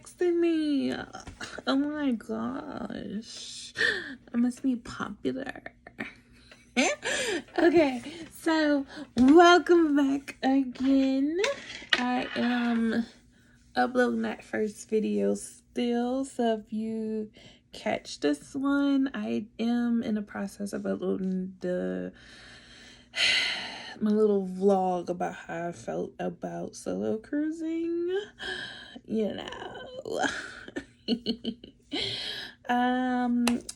texting me. Oh my gosh. I must be popular. Okay, so welcome back again. I am uploading that first video still, so if you catch this one, I am in the process of uploading my little vlog about how I felt about solo cruising, you know.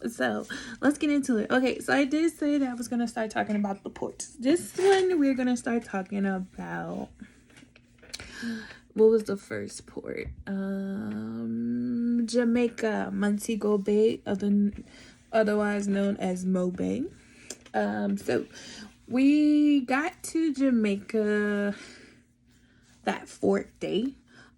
So let's get into it. Okay, so I did say that I was gonna start talking about the ports. This one we're gonna start talking about, what was the first port? Jamaica, Montego Bay, otherwise known as Mo Bay. So we got to Jamaica that fourth day,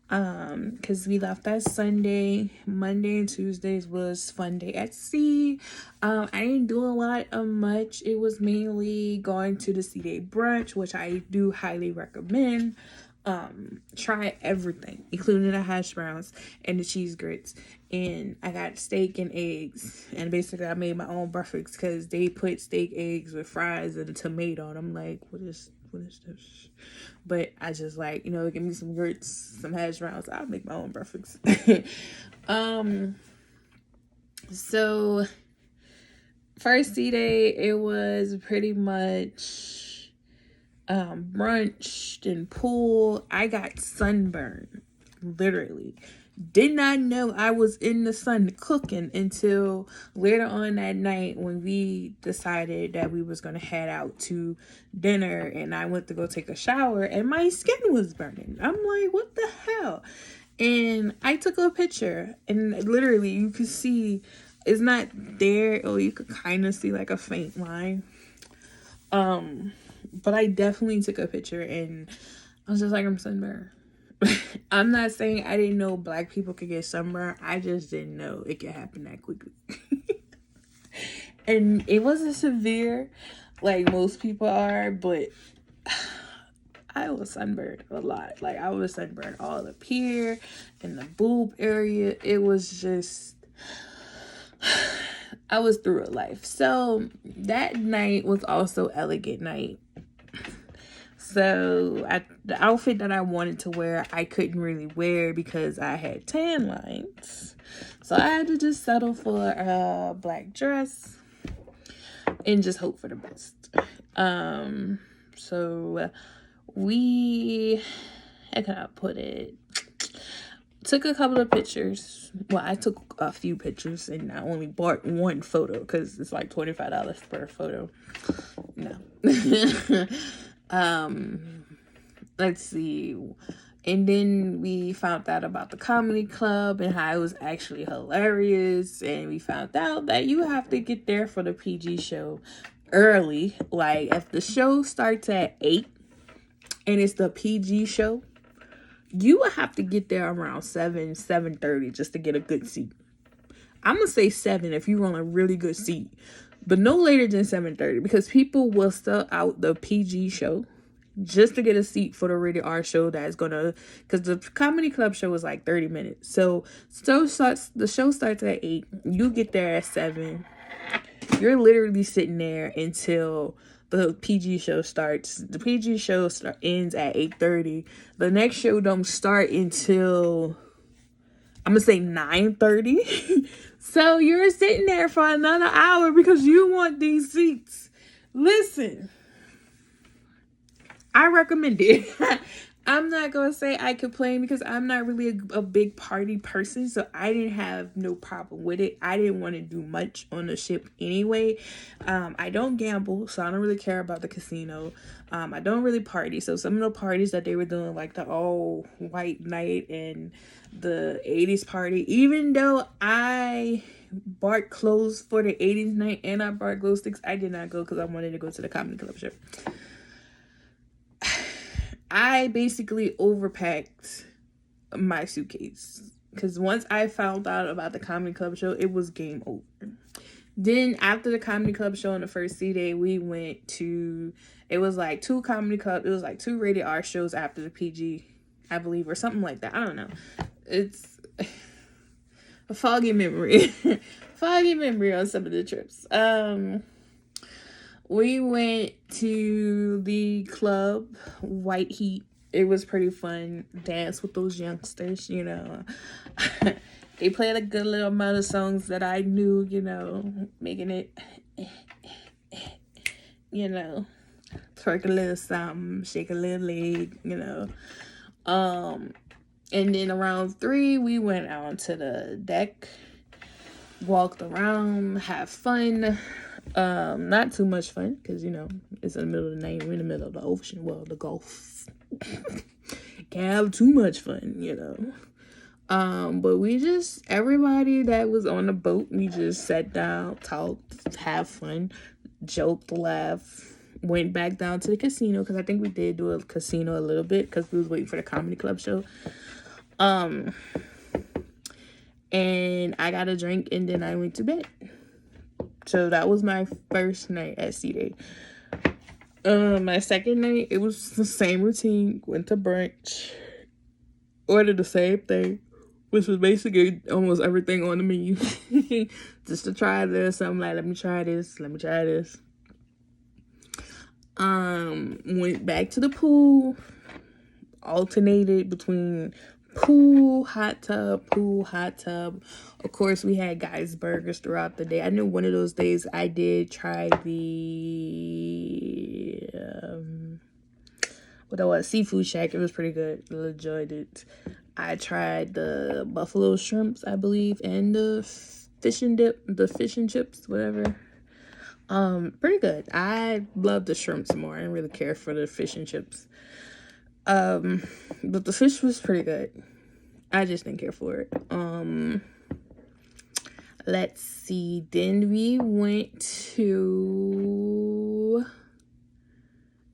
because we left that Sunday. Monday and Tuesdays was fun day at sea. I didn't do a lot of much. It was mainly going to the sea day brunch, which I do highly recommend. Try everything, including the hash browns and the cheese grits, and I got steak and eggs, and basically I made my own breakfast because they put steak, eggs with fries and a tomato, and I'm like, what is this? But I just like, give me some grits, some hash browns, I'll make my own breakfast. So first sea day, it was pretty much brunch and pool. I got sunburned, literally. Did not know I was in the sun cooking until later on that night when we decided that we was gonna head out to dinner, and I went to go take a shower and my skin was burning. I'm like, what the hell? And I took a picture, and literally you could see it's not there, or you could kind of see like a faint line. But I definitely took a picture, and I was just like, I'm sunburned. I'm not saying I didn't know black people could get sunburned. I just didn't know it could happen that quickly. And it wasn't severe like most people are, but I was sunburned a lot. Like, I was sunburned all up here in the boob area. It was just, I was through a life. So that night was also elegant night. So the outfit that I wanted to wear, I couldn't really wear because I had tan lines. So I had to just settle for a black dress and just hope for the best. So how can I put it? Took a couple of pictures. Well, I took a few pictures, and I only bought one photo because it's like $25 per photo. No. Let's see. And then we found out about the comedy club and how it was actually hilarious. And we found out that you have to get there for the PG show early. Like, if the show starts at 8 and it's the PG show, you will have to get there around 7:30 just to get a good seat. I'm going to say 7 if you want a really good seat, but no later than 7:30, because people will sell out the PG show just to get a seat for the rated R show that's gonna, because the comedy club show is like 30 minutes. So the show starts at 8. You get there at 7. You're literally sitting there until the PG show starts. The PG show ends at 8:30. The next show don't start until, I'm gonna say 9:30. So you're sitting there for another hour because you want these seats. Listen, I recommend it. I'm not going to say I complain because I'm not really a big party person, so I didn't have no problem with it. I didn't want to do much on the ship anyway. I don't gamble, so I don't really care about the casino. I don't really party, so some of the parties that they were doing, like the all white night and the 80s party, even though I bought clothes for the 80s night and I bought glow sticks, I did not go because I wanted to go to the comedy club show. I basically overpacked my suitcase because once I found out about the comedy club show, it was game over. Then after the comedy club show on the first sea day, we went to, it was like 2 comedy club, it was like 2 rated R shows after the PG, I believe, or something like that. I don't know. a foggy memory. Foggy memory on some of the trips. We went to the club, White Heat. It was pretty fun. Dance with those youngsters, you know. They played a good little amount of songs that I knew, you know, making it, you know, twerk a little something, shake a little leg, you know. And then around 3, we went out to the deck, walked around, have fun. Not too much fun because, you know, it's in the middle of the night. We're in the middle of the ocean. Well, the Gulf. Can't have too much fun, you know. But we just, everybody that was on the boat, we just sat down, talked, have fun, joked, laughed, went back down to the casino because I think we did do a casino a little bit because we was waiting for the comedy club show. And I got a drink and then I went to bed. So that was my first night at C-Day. My second night, it was the same routine. Went to brunch, ordered the same thing, which was basically almost everything on the menu. Just to try this. I'm like, let me try this. Went back to the pool, alternated between pool, hot tub. Of course, we had guys burgers throughout the day. I knew one of those days I did try the Seafood Shack. It was pretty good. I enjoyed it. I tried the buffalo shrimps, I believe, and the fish and chips, whatever. Pretty good. I love the shrimps more. I didn't really care for the fish and chips. But the fish was pretty good. I just didn't care for it. Let's see. Then we went to,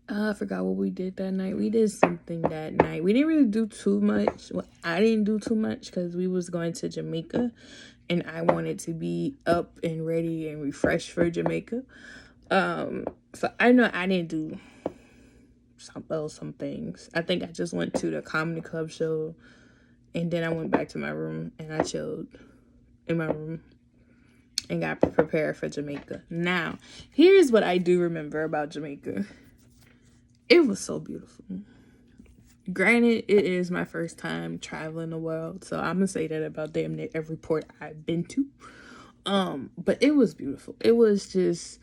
I forgot what we did that night. We did something that night. We didn't really do too much. Well, I didn't do too much because we was going to Jamaica and I wanted to be up and ready and refreshed for Jamaica. So I know I didn't do some things. I think I just went to the comedy club show and then I went back to my room and I chilled in my room and got prepared for Jamaica. Now, here's what I do remember about Jamaica. It was so beautiful. Granted, it is my first time traveling the world, so I'm gonna say that about damn near every port I've been to. But it was beautiful. It was just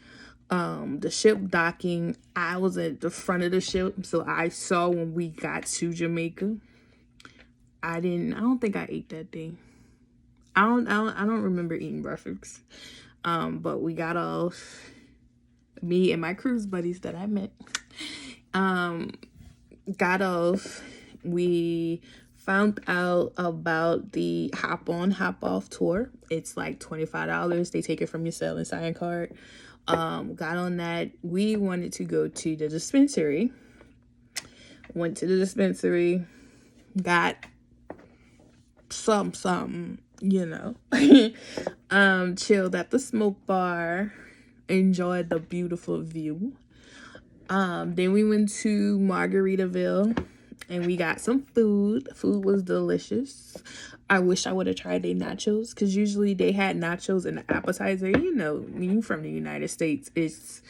the ship docking. I was at the front of the ship, so I saw when we got to Jamaica. I don't think I ate that day. I don't remember eating breakfast. But we got off, me and my cruise buddies that I met. Got off. We found out about the hop on, hop off tour. It's like $25. They take it from your Sell and Sign card. Got on that. We wanted to go to the dispensary. Went to the dispensary. Got something, you know. Chilled at the smoke bar. Enjoyed the beautiful view. Then we went to Margaritaville and we got some food. Food was delicious. I wish I would have tried their nachos because usually they had nachos in the appetizer. You know, you from the United States, it's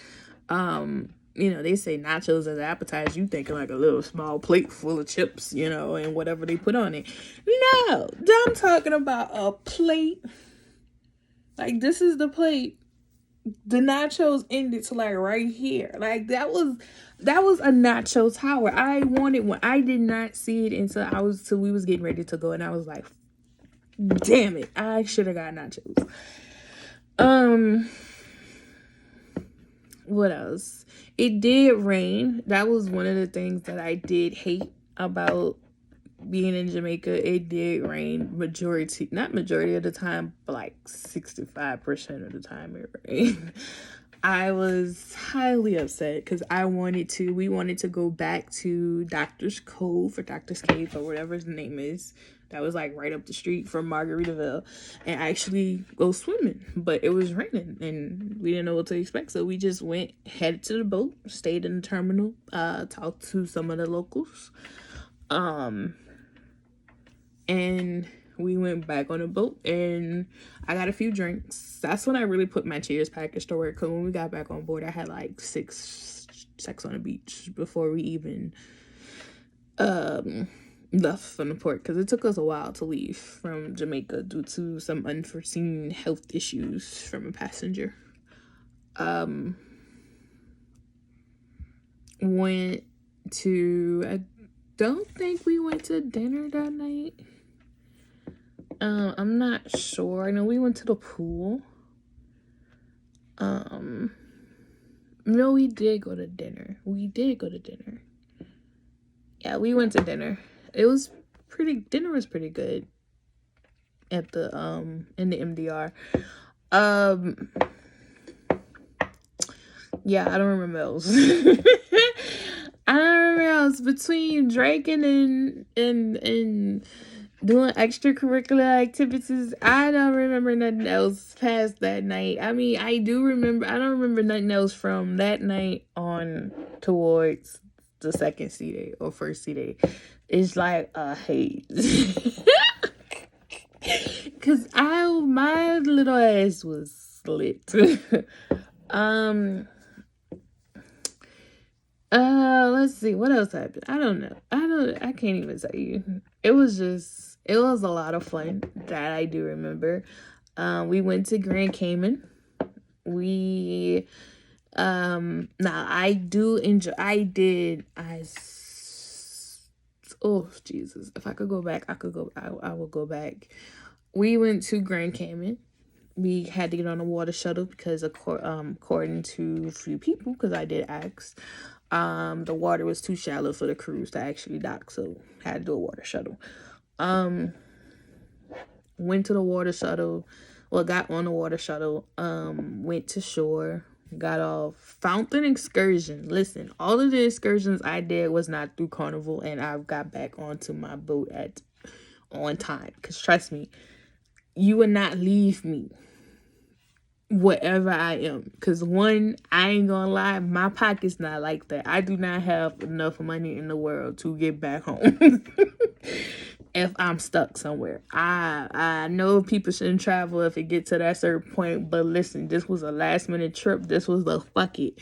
you know, they say nachos as appetizer. You thinking like a little small plate full of chips, you know, and whatever they put on it. No, I'm talking about a plate. Like, this is the plate. The nachos ended to like right here. Like, that was a nacho tower. I wanted one. I did not see it until we was getting ready to go, and I was like, damn it, I should have got nachos. What else? It did rain. That was one of the things that I did hate about being in Jamaica. It did rain not majority of the time, but like 65% of the time it rained. I was highly upset because we wanted to go back to Doctor's Cove or Doctor's Cave or whatever his name is. That was like right up the street from Margaritaville and actually go swimming. But it was raining and we didn't know what to expect. So we just headed to the boat, stayed in the terminal, talked to some of the locals. And we went back on a boat and I got a few drinks. That's when I really put my Cheers package to work. Because when we got back on board, I had like 6 sex on the beach before we even left from the port. Because it took us a while to leave from Jamaica due to some unforeseen health issues from a passenger. Went to, I don't think we went to dinner that night. I'm not sure. I know we went to the pool. No, we did go to dinner. Yeah, we went to dinner. Dinner was pretty good at the, in the MDR. Yeah, I don't remember else. I don't remember else between drinking and doing extracurricular activities. I don't remember nothing else past that night. I mean, I don't remember nothing else from that night on towards the second C day or first C day. It's like a haze. Cause my little ass was lit. Let's see what else happened. I don't know. I can't even tell you. It was a lot of fun that I do remember. We went to Grand Cayman. Now I do enjoy, oh Jesus, if I could go back, I will go back. We went to Grand Cayman. We had to get on a water shuttle because according to a few people, because I did ask, the water was too shallow for the cruise to actually dock, so had to do a water shuttle. Went to the water shuttle, got on the water shuttle, went to shore, got off. Fountain excursion. Listen, all of the excursions I did was not through Carnival, and I got back onto my boat on time, because trust me, you would not leave me whatever I am. Because one, I ain't gonna lie, my pocket's not like that. I do not have enough money in the world to get back home if I'm stuck somewhere. I know people shouldn't travel if it gets to that certain point, but listen, this was a last minute trip. This was the fuck it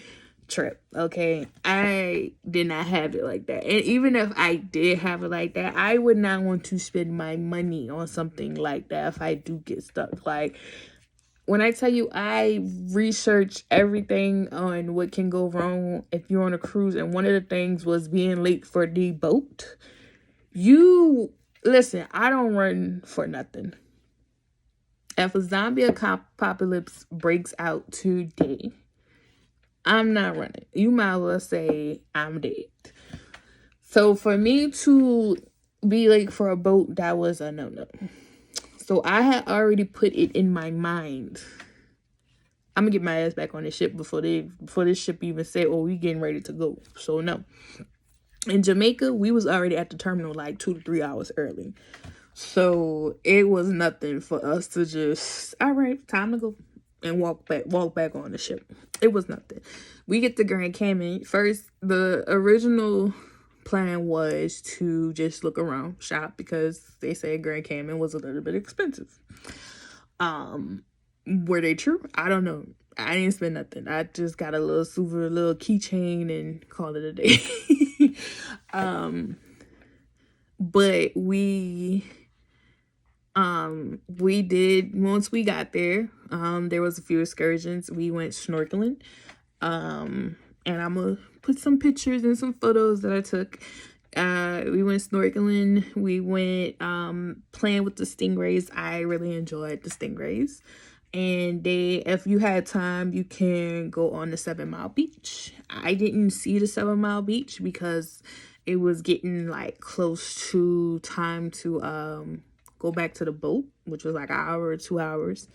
trip, okay? I did not have it like that. And even if I did have it like that, I would not want to spend my money on something like that if I do get stuck. Like, when I tell you I researched everything on what can go wrong if you're on a cruise, and one of the things was being late for the boat. Listen, I don't run for nothing. If a zombie apocalypse breaks out today, I'm not running. You might as well say I'm dead. So for me to be late for a boat, that was a no-no. So I had already put it in my mind, I'm gonna get my ass back on this ship before this ship even say, oh, we getting ready to go. So no. In Jamaica, we was already at the terminal like 2 to 3 hours early. So it was nothing for us to just, all right, time to go and walk back on the ship. It was nothing. We get to Grand Cayman. First, the original plan was to just look around, shop, because they said Grand Cayman was a little bit expensive. Were they true? I don't know. I didn't spend nothing. I just got a little keychain and called it a day. But we did, once we got there, there was a few excursions. We went snorkeling. And I'm gonna put some pictures and some photos that I took. We went snorkeling. We went playing with the stingrays. I really enjoyed the stingrays. And if you had time, you can go on the 7 Mile Beach. I didn't see the 7 Mile Beach because it was getting like close to time to go back to the boat, which was like an hour or 2 hours.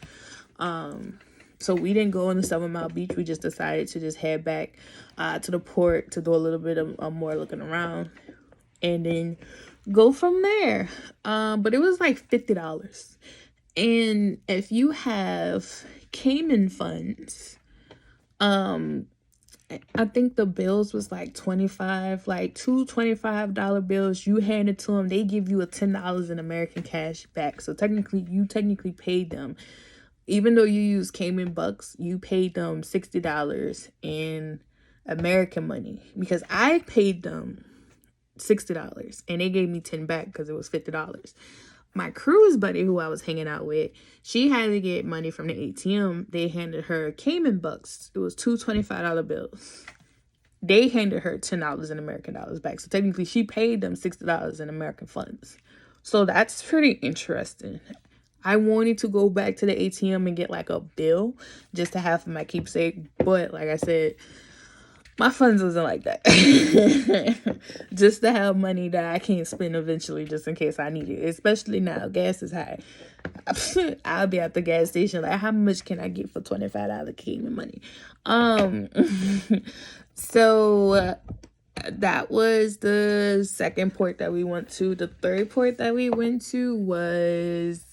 So we didn't go on the 7 Mile Beach. We just decided to just head back to the port to do a little bit of more looking around and then go from there. But it was like $50. And if you have Cayman funds, I think the bills was like 25, like two $25 bills. You hand it to them, they give you a $10 in American cash back. So technically, you paid them. Even though you use Cayman bucks, you paid them $60 in American money, because I paid them $60 and they gave me 10 back because it was $50. My cruise buddy, who I was hanging out with, she had to get money from the ATM. They handed her Cayman bucks. It was two $25 bills. They handed her $10 in American dollars back. So technically, she paid them $60 in American funds. So that's pretty interesting. I wanted to go back to the ATM and get like a bill just to have for my keepsake. But like I said, my funds wasn't like that. Just to have money that I can't spend eventually, just in case I need it. Especially now, gas is high. I'll be at the gas station like, how much can I get for $25 Cayman money? So that was the second port that we went to. The third port that we went to was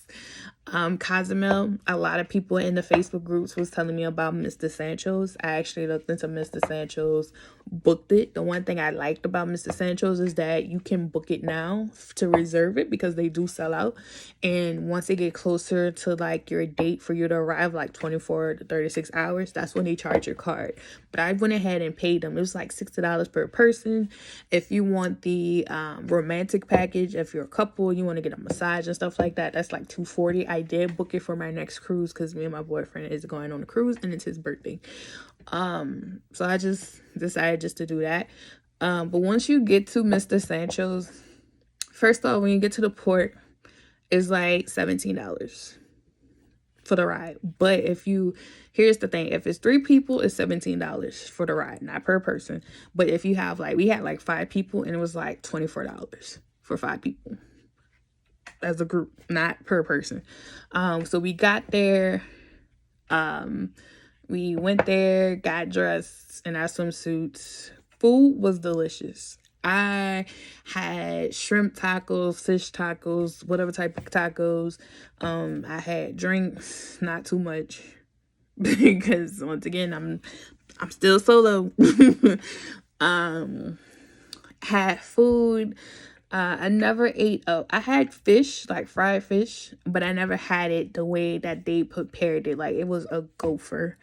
Cozumel. A lot of people in the Facebook groups was telling me about Mr. Sancho's. I actually looked into Mr. Sancho's, booked it. The one thing I liked about Mr. Sancho's is that you can book it now to reserve it, because they do sell out. And once they get closer to like your date for you to arrive, like 24 to 36 hours, that's when they charge your card. But I went ahead and paid them. It was like $60 per person. If you want the romantic package, if you're a couple, you want to get a massage and stuff like that, that's like $240. I did book it for my next cruise because me and my boyfriend is going on a cruise and it's his birthday. So I just decided just to do that. But once you get to Mr. Sancho's, first off, when you get to the port, it's like $17 for the ride. But here's the thing, if it's 3 people, it's $17 for the ride, not per person. But if you have we had like 5 people, and it was like $24 for 5 people as a group, not per person. So we got there, we went there, got dressed in our swimsuits. Food was delicious. I had shrimp tacos, fish tacos, whatever type of tacos. I had drinks, not too much, because once again, I'm still solo. Had food. I never ate I had fish, like fried fish, but I never had it the way that they prepared it. Like, it was a gopher.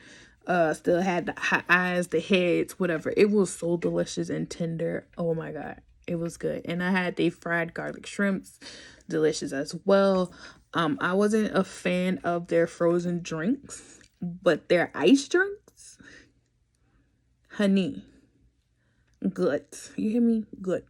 Still had the eyes, the heads, whatever. It was so delicious and tender. Oh my God. It was good. And I had the fried garlic shrimps, delicious as well. I wasn't a fan of their frozen drinks, but their ice drinks, honey, good. You hear me? Good.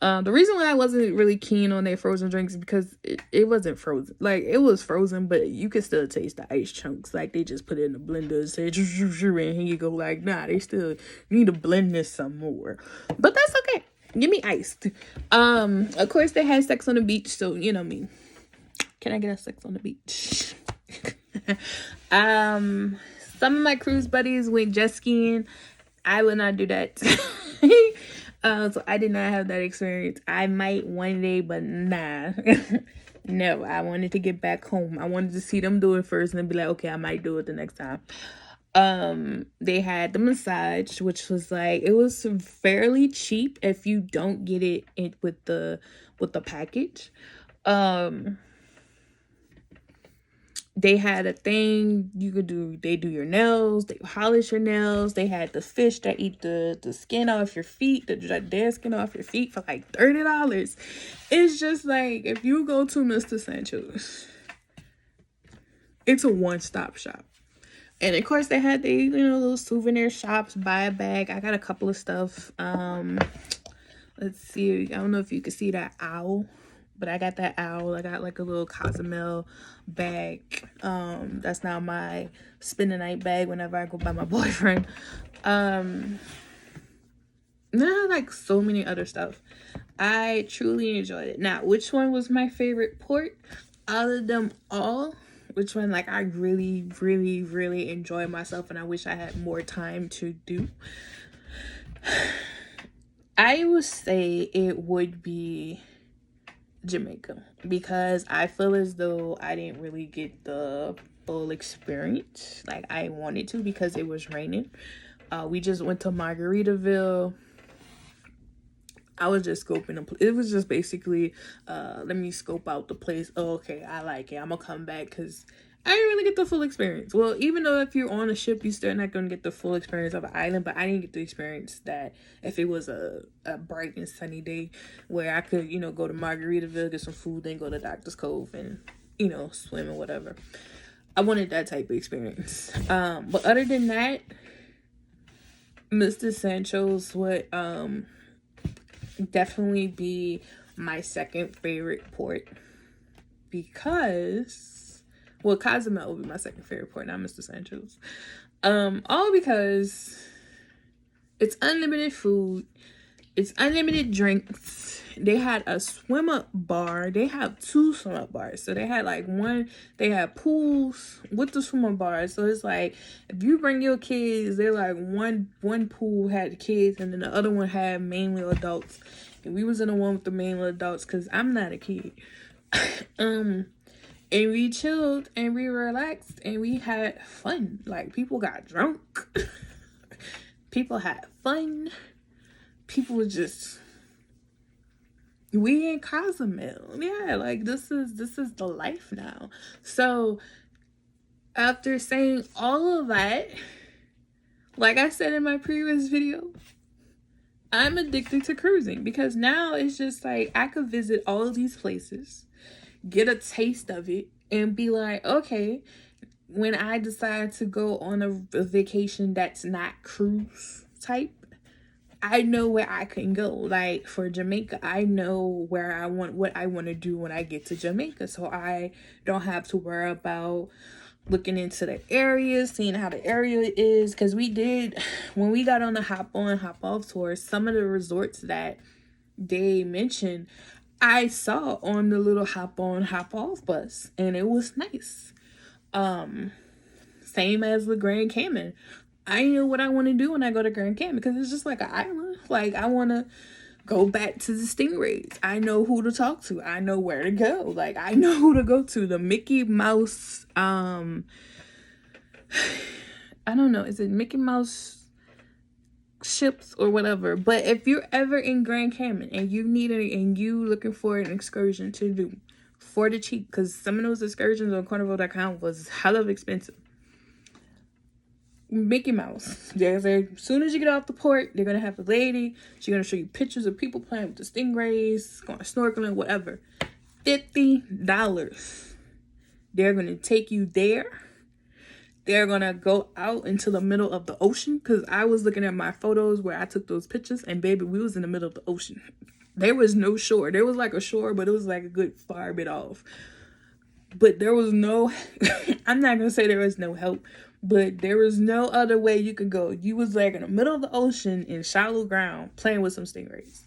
The reason why I wasn't really keen on their frozen drinks is because it wasn't frozen. Like, it was frozen, but you could still taste the ice chunks. Like, they just put it in the blender and said, and here you go. Like, nah, they still need to blend this some more. But that's okay. Give me iced. Of course, they had sex on the beach, so you know me. Can I get a sex on the beach? Some of my cruise buddies went jet skiing. I would not do that. So I did not have that experience. I might one day, but nah. No, I wanted to get back home. I wanted to see them do it first and then be like, okay, I might do it the next time. They had the massage, which was like, it was fairly cheap if you don't get it with the package. They had a thing you could do. They do your nails. They polish your nails. They had the fish that eat the skin off your feet, the dead skin off your feet for like $30. It's just like, if you go to Mr. Sancho's, it's a one-stop shop. And of course, they had the little souvenir shops. Buy a bag. I got a couple of stuff. Let's see. I don't know if you can see that owl, but I got that owl. I got like a little Cozumel bag. That's now my spend the night bag whenever I go by my boyfriend. Then I had like so many other stuff. I truly enjoyed it. Now, which one was my favorite port out of them all? Which one, like, I really, really, really enjoy myself and I wish I had more time to do? I would say it would be Jamaica, because I feel as though I didn't really get the full experience like I wanted to, because it was raining. We just went to Margaritaville. I was just scoping it was just basically let me scope out the place. Oh, okay, I like it, I'm gonna come back, because I didn't really get the full experience. Well, even though if you're on a ship, you're still not gonna get the full experience of an island, but I didn't get the experience that if it was a bright and sunny day where I could, you know, go to Margaritaville, get some food, then go to Doctor's Cove and, you know, swim or whatever. I wanted that type of experience. But other than that, Mr. Sancho's would definitely be my second favorite port, because, well, Cozumel will be my second favorite port, not Mr. Sancho's. All because it's unlimited food, it's unlimited drinks. They had a swim up bar. They have 2 swim up bars. So they had like one, they had pools with the swim up bars. So it's like, if you bring your kids, they're like one pool had the kids and then the other one had mainly adults. And we was in the one with the mainly adults because I'm not a kid. And we chilled and we relaxed and we had fun. Like, people got drunk. People had fun. People were just, we in Cozumel. Yeah, like this is the life now. So after saying all of that, like I said in my previous video, I'm addicted to cruising, because now it's just like I could visit all of these places, get a taste of it, and be like, okay, when I decide to go on a vacation that's not cruise type, I know where I can go. Like for Jamaica, I know where I want, what I want to do when I get to Jamaica. So I don't have to worry about looking into the area, seeing how the area is. Because we did, when we got on the hop on, hop off tour, some of the resorts that they mentioned, I saw on the little hop on, hop off bus. And it was nice. Same as the Grand Cayman. I know what I want to do when I go to Grand Cayman, because it's just like an island. Like, I want to go back to the Stingrays. I know who to talk to. I know where to go. Like, I know who to go to. The Mickey Mouse, I don't know. Is it Mickey Mouse ships or whatever? But if you're ever in Grand Cayman and you need it and you looking for an excursion to do for the cheap, because some of those excursions on Carnival.com was hella expensive. Mickey Mouse. As soon as you get off the port, they're gonna have a lady. She's gonna show you pictures of people playing with the stingrays, going snorkeling, whatever. $50. They're gonna take you there. They're gonna go out into the middle of the ocean, because I was looking at my photos where I took those pictures, and baby, we was in the middle of the ocean. There was no shore. There was like a shore, but it was like a good far bit off. But there was no, I'm not gonna say there was no help, but there was no other way you could go. You was like in the middle of the ocean in shallow ground playing with some stingrays.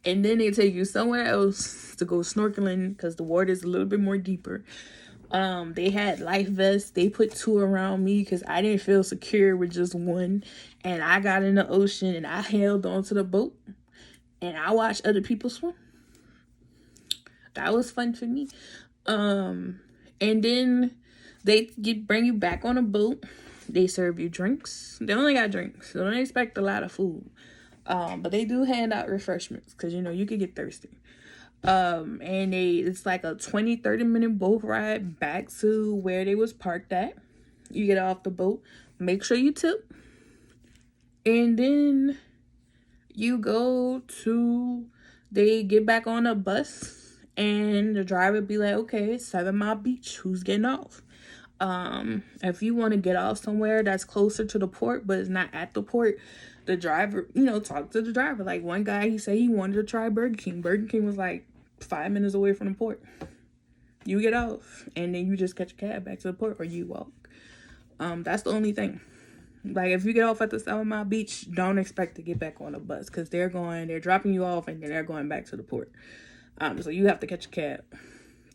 And then they take you somewhere else to go snorkeling, because the water is a little bit more deeper. They had life vests. They put 2 around me because I didn't feel secure with just one. And I got in the ocean and I held onto the boat and I watched other people swim. That was fun for me. And then they bring you back on a boat. They serve you drinks. They only got drinks, so don't expect a lot of food. But they do hand out refreshments, because you know you could get thirsty. And it's like a 20-30 minute boat ride back to where they was parked at. You get off the boat, make sure you tip, and then you go to, they get back on a bus. And the driver be like, okay, 7 Mile Beach, who's getting off? If you want to get off somewhere that's closer to the port, but it's not at the port, the driver, you know, talk to the driver. Like one guy, he said he wanted to try Burger King. Burger King was like 5 minutes away from the port. You get off, and then you just catch a cab back to the port, or you walk. That's the only thing. Like, if you get off at the 7 Mile Beach, don't expect to get back on a bus, because they're dropping you off, and then they're going back to the port. So you have to catch a cab.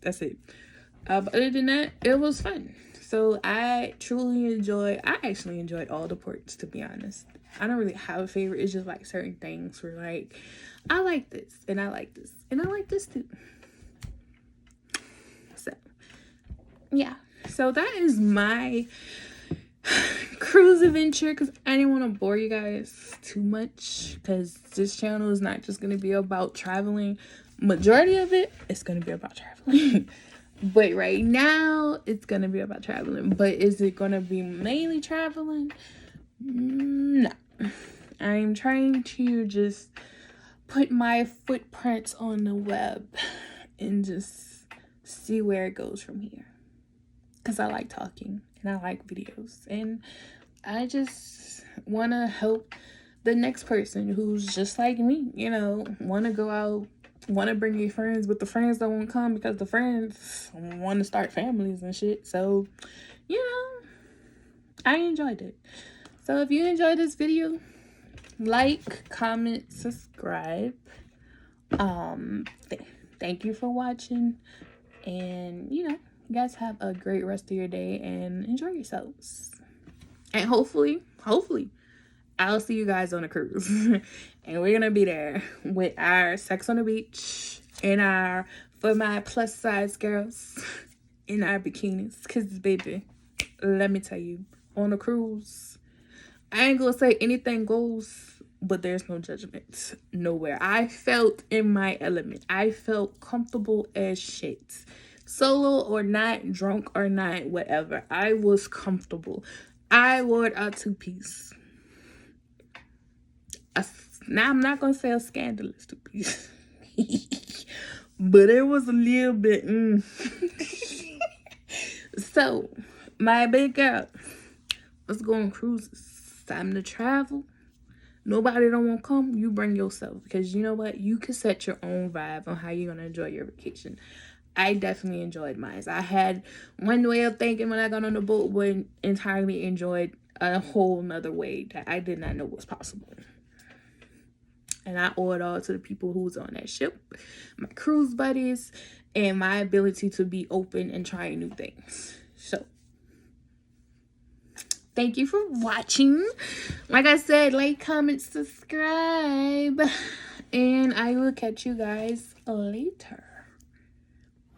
That's it. But other than that, it was fun. So I actually enjoyed all the ports, to be honest. I don't really have a favorite. It's just like certain things where like, I like this, and I like this, and I like this too. So, yeah. So that is my cruise a venture because I didn't want to bore you guys too much, because this channel is not just going to be about traveling. Majority of it is going to be about traveling. But right now, it's going to be about traveling. But is it going to be mainly traveling? No. I'm trying to just put my footprints on the web and just see where it goes from here. Because I like talking and I like videos. And I just want to help the next person who's just like me, you know, want to go out, want to bring your friends, but the friends don't want to come because the friends want to start families and shit. So, you know, I enjoyed it. So if you enjoyed this video, like, comment, subscribe. Thank you for watching. And, you know, you guys have a great rest of your day and enjoy yourselves. And hopefully, I'll see you guys on a cruise. And we're gonna be there with our Sex on the Beach and for my plus size girls, in our bikinis. Cause baby, let me tell you, on a cruise, I ain't gonna say anything goes, but there's no judgment nowhere. I felt in my element. I felt comfortable as shit. Solo or not, drunk or not, whatever. I was comfortable. I wore a two-piece. Now, I'm not going to say a scandalous two-piece. But it was a little bit... So, my big girl, let's go on cruises. Time to travel. Nobody don't want to come. You bring yourself. Because you know what? You can set your own vibe on how you're going to enjoy your vacation. I definitely enjoyed mine. I had one way of thinking when I got on the boat, but entirely enjoyed a whole nother way that I did not know was possible. And I owe it all to the people who was on that ship, my cruise buddies, and my ability to be open and trying new things. So, thank you for watching. Like I said, like, comment, subscribe. And I will catch you guys later.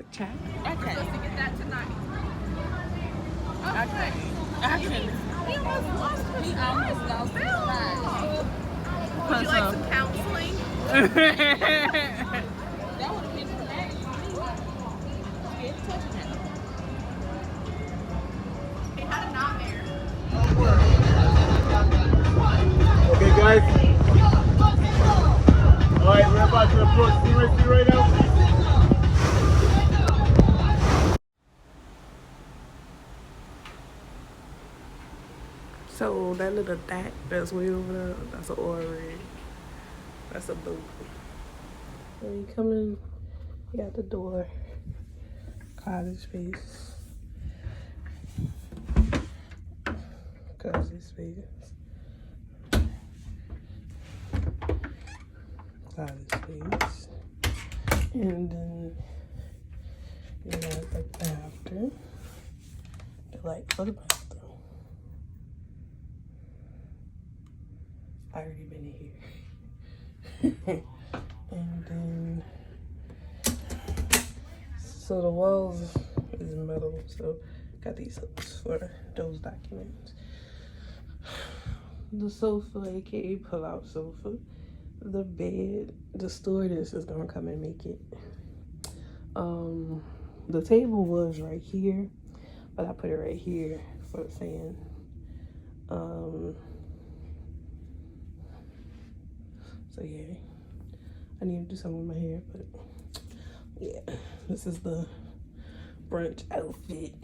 Chat. Okay. We're supposed to get that tonight. Okay. He almost lost his mind. Would you like some counseling? That would have been He had a nightmare. Okay, guys. All right, we're about to approach C right now. So that little dot that's way over there, that's an oil rig. That's a boat. So you come in, you got the door, closet space, closet space, closet space, and then you got the bathroom, the light for the bathroom. I already been here. And then, so the walls is metal, so got these hooks for those documents. The sofa, aka pull-out sofa, the bed, the stewardess is gonna come and make it. The table was right here, but I put it right here for the fan. So yeah, I need to do something with my hair, but yeah, this is the brunch outfit.